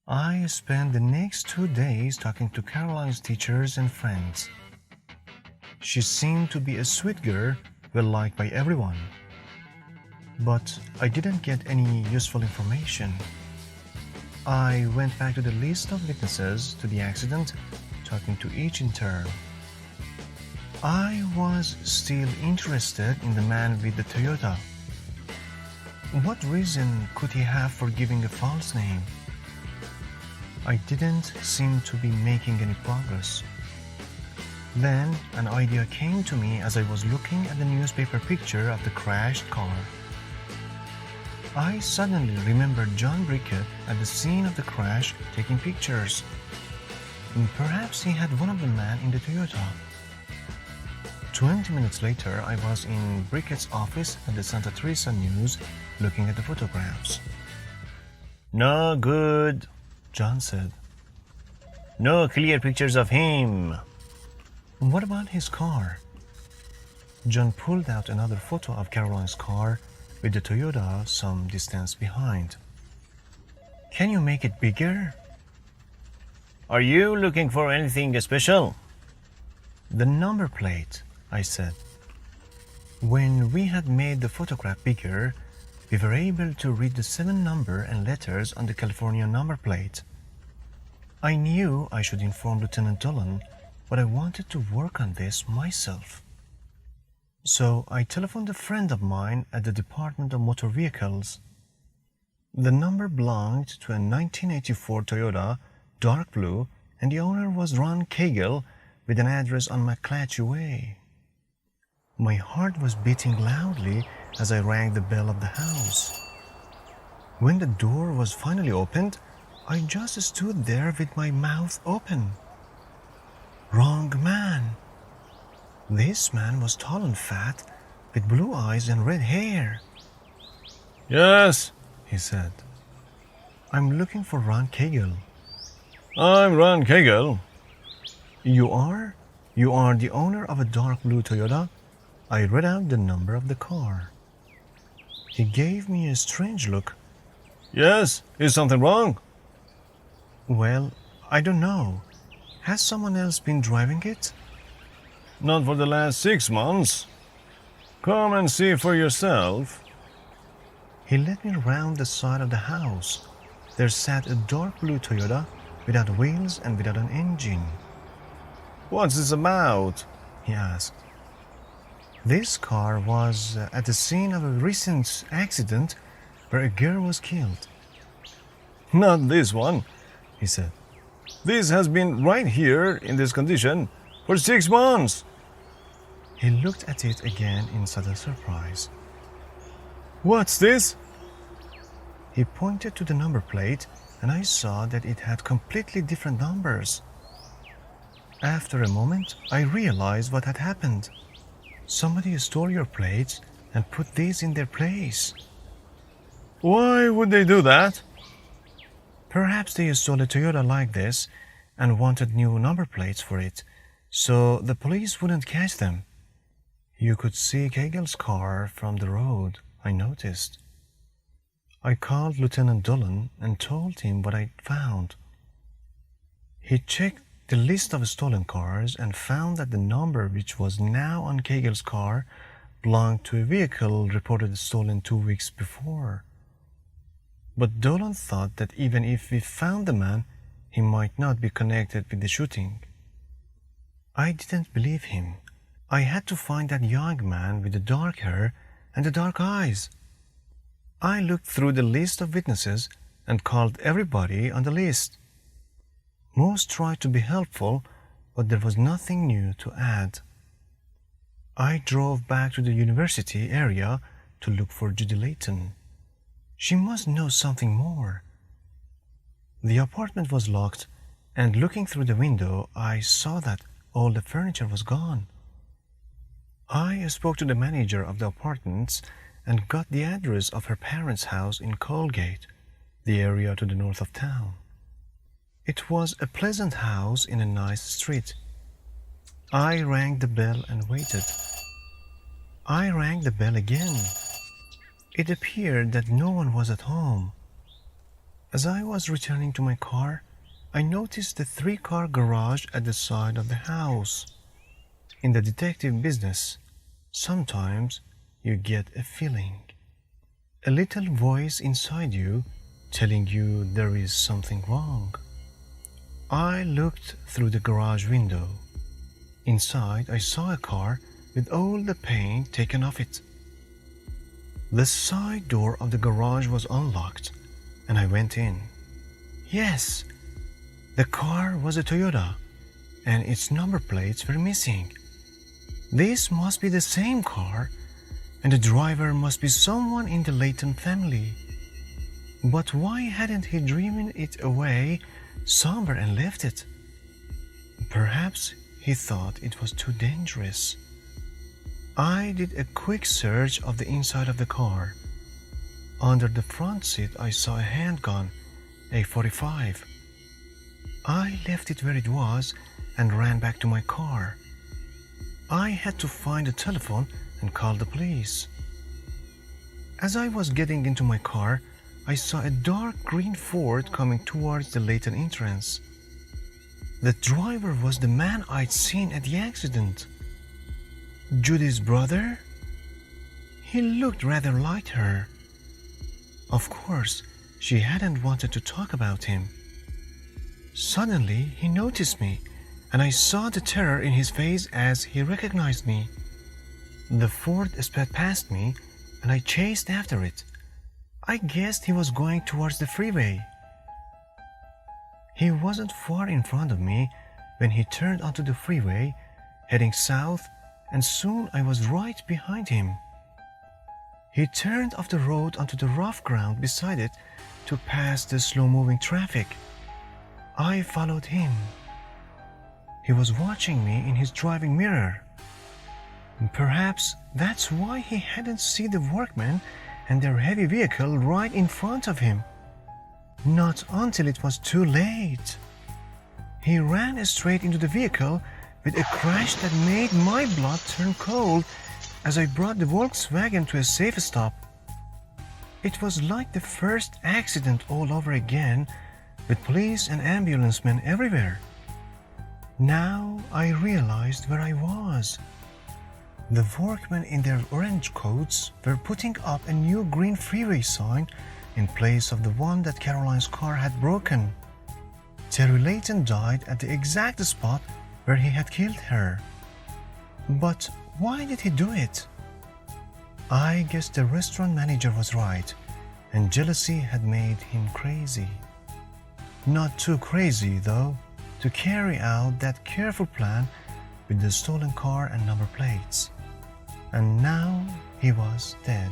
I spent the next 2 days talking to Caroline's teachers and friends. She seemed to be a sweet girl, well liked by everyone. But I didn't get any useful information. I went back to the list of witnesses to the accident, talking to each in turn. I was still interested in the man with the Toyota. What reason could he have for giving a false name? I didn't seem to be making any progress. Then an idea came to me as I was looking at the newspaper picture of the crashed car. I suddenly remembered John Rickett at the scene of the crash taking pictures. Perhaps he had one of the men in the Toyota. 20 minutes later, I was in Rickett's office at the Santa Teresa News looking at the photographs. "No good," John said. "No clear pictures of him." "What about his car?" John pulled out another photo of Caroline's car with the Toyota some distance behind. "Can you make it bigger?" "Are you looking for anything special?" "The number plate," I said. When we had made the photograph bigger, we were able to read the 7 number and letters on the California number plate. I knew I should inform Lieutenant Dolan, but I wanted to work on this myself. So I telephoned a friend of mine at the Department of Motor Vehicles. The number belonged to a 1984 Toyota, dark blue, and the owner was Ron Cagle with an address on McClatchy Way. My heart was beating loudly as I rang the bell of the house. When the door was finally opened, I just stood there with my mouth open. Wrong man. This man was tall and fat, with blue eyes and red hair. "Yes," he said. "I'm looking for Ron Cagle." "I'm Ron Cagle." "You are? You are the owner of a dark blue Toyota?" I read out the number of the car. He gave me a strange look. "Yes, is something wrong?" "Well, I don't know. Has someone else been driving it?" "Not for the last 6 months. Come and see for yourself." He led me around the side of the house. There sat a dark blue Toyota without wheels and without an engine. "What's this about?" he asked. This car was at the scene of a recent accident where a girl was killed. "Not this one," he said. "This has been right here in this condition for 6 months." He looked at it again in sudden surprise. "What's this?" He pointed to the number plate, and I saw that it had completely different numbers. After a moment, I realized what had happened. Somebody stole your plates and put these in their place. "Why would they do that?" "Perhaps they stole a Toyota like this and wanted new number plates for it, so the police wouldn't catch them. You could see Cagle's car from the road, I noticed." I called Lieutenant Dolan and told him what I'd found. He checked the list of stolen cars and found that the number which was now on Cagle's car belonged to a vehicle reported stolen 2 weeks before. But Dolan thought that even if we found the man, he might not be connected with the shooting. I didn't believe him. I had to find that young man with the dark hair and the dark eyes. I looked through the list of witnesses and called everybody on the list. Most tried to be helpful, but there was nothing new to add. I drove back to the university area to look for Judy Leighton. She must know something more. The apartment was locked, and looking through the window, I saw that all the furniture was gone. I spoke to the manager of the apartments and got the address of her parents' house in Colgate, the area to the north of town. It was a pleasant house in a nice street. I rang the bell and waited. I rang the bell again. It appeared that no one was at home. As I was returning to my car, I noticed the three-car garage at the side of the house. In the detective business, sometimes you get a feeling, a little voice inside you telling you there is something wrong. I looked through the garage window. Inside, I saw a car with all the paint taken off it. The side door of the garage was unlocked, and I went in. Yes, the car was a Toyota, and its number plates were missing. This must be the same car, and the driver must be someone in the Leighton family. But why hadn't he driven it away somewhere and left it? Perhaps he thought it was too dangerous. I did a quick search of the inside of the car. Under the front seat I saw a handgun, a .45. I left it where it was and ran back to my car. I had to find a telephone and call the police. As I was getting into my car, I saw a dark green Ford coming towards the Leighton entrance. The driver was the man I'd seen at the accident. Judy's brother? He looked rather like her. Of course, she hadn't wanted to talk about him. Suddenly, he noticed me, and I saw the terror in his face as he recognized me. The Ford sped past me, and I chased after it. I guessed he was going towards the freeway. He wasn't far in front of me when he turned onto the freeway, heading south, and soon I was right behind him. He turned off the road onto the rough ground beside it to pass the slow-moving traffic. I followed him. He was watching me in his driving mirror. Perhaps that's why he hadn't seen the workmen and their heavy vehicle right in front of him. Not until it was too late. He ran straight into the vehicle with a crash that made my blood turn cold as I brought the Volkswagen to a safe stop. It was like the first accident all over again, with police and ambulance men everywhere. Now I realized where I was. The workmen in their orange coats were putting up a new green freeway sign in place of the one that Caroline's car had broken. Terry Leighton died at the exact spot where he had killed her. But why did he do it? I guess the restaurant manager was right, and jealousy had made him crazy. Not too crazy, though, to carry out that careful plan with the stolen car and number plates. And now he was dead.